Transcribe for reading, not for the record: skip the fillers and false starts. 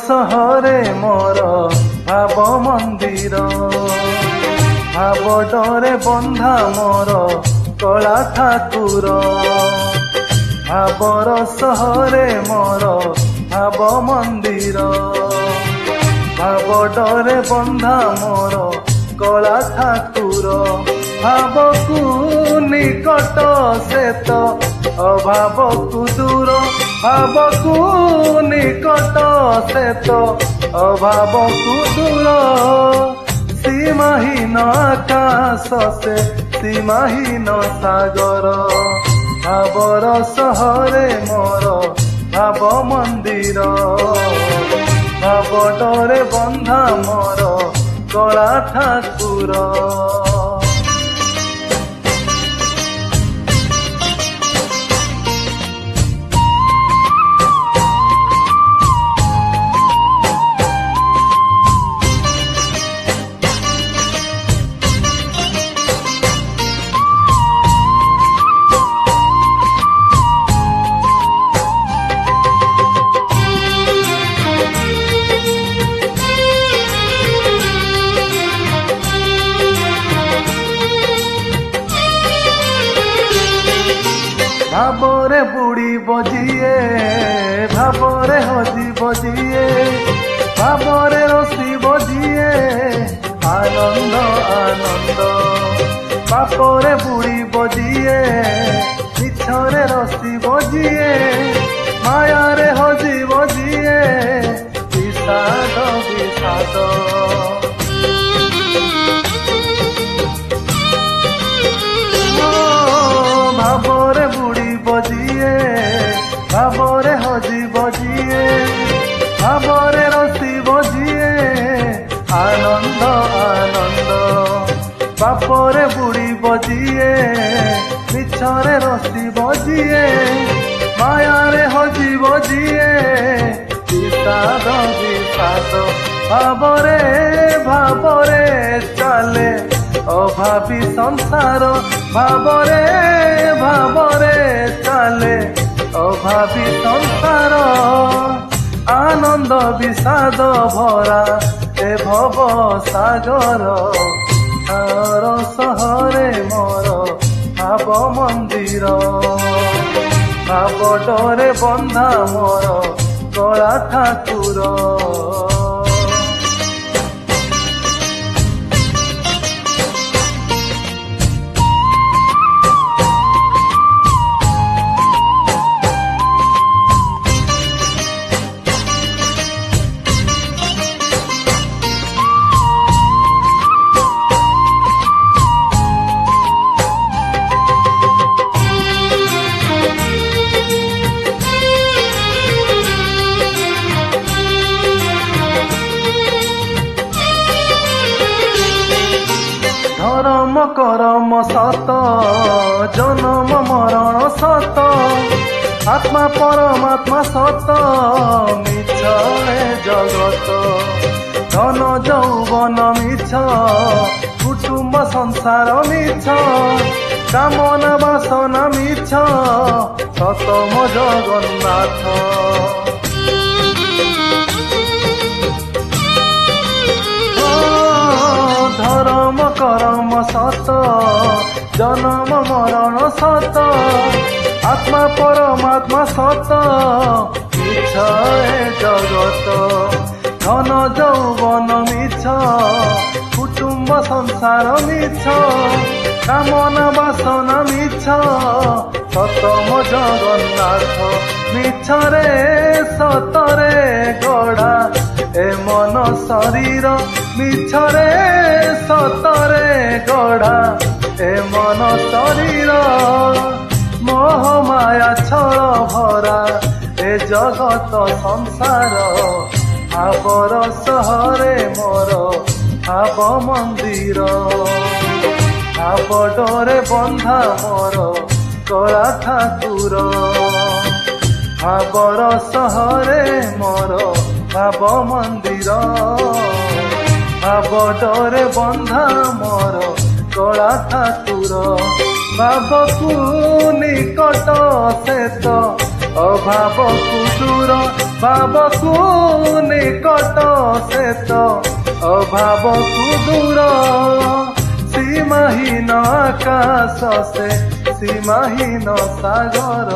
सहरे मोर भाव मंदिर भाव डरे बंधा मोर कला ठाकुर भावर सहरे मोर भाव मंदिर भाव डरे बंधा मोर कला ठाकुर भावकु निकट से तो अभाव कु दूर भावकु निकट से तो अभाव कु दूर सीमाहीन आकाश से सीमाहीन सागर भावर सहरे मोर भाव मंदिर भाव डरे बंधा मोर कला ठाकुर। भावरे बुड़ी बजिए भावरे हजी बजिए भावरे रसी बजिए आनंद आनंद बापरे बुड़ी बजिए मिछरे रसी बजिए मायारे हजी बजिए विषाद विषाद भावरे बुड़ी बजिए भावरे हजी बजिए भावरे रसी बजिए आनंद आनंद बापरे बुड़ी बजिए मिछरे रसी बजिए मायारे हजी बजिए विषाद विषाद भावरे भावरे चले अभावी संसार भावरे भावरे चले अभावी संसार आनंद विषाद भरा ए भव सागर हर सहरे मोर भाव मंदिर भाव डरे बंधा मोर कला ठाकुर। धर्म करम सत जन्म मरण सत आत्मा परमात्मा सत मिछ जगत धन यौवन मिछ कुटुंब संसार मिछ कामना वासना मिछ सतम जगन्नाथ धर्म करम सत जन्म मरण सत आत्मा परमात्मा सत मिछ जगत धन यौवन मिछ कुटुंब संसार मिछ कामना वासना मिछ सतम जगन्नाथ मिछरे सतरे गढ़ा ए मन शरीर मिछरे सतरे गढ़ा ए मन शरीर मोह माया छल भरा ए जगत संसार भावर सहरे मोर भाव मंदिर भाव डरे बंधा मोर कला ठाकुर भावर सहरे मोर भाव मंदिर भाव डरे बंधा मोर कला ठाकुर भावकु निकट से तो অভাবকু দূর ভাবকু নিকট সে তো অভাবকু দূর সীমাহীন আকাশ সে সীমাহীন সাগর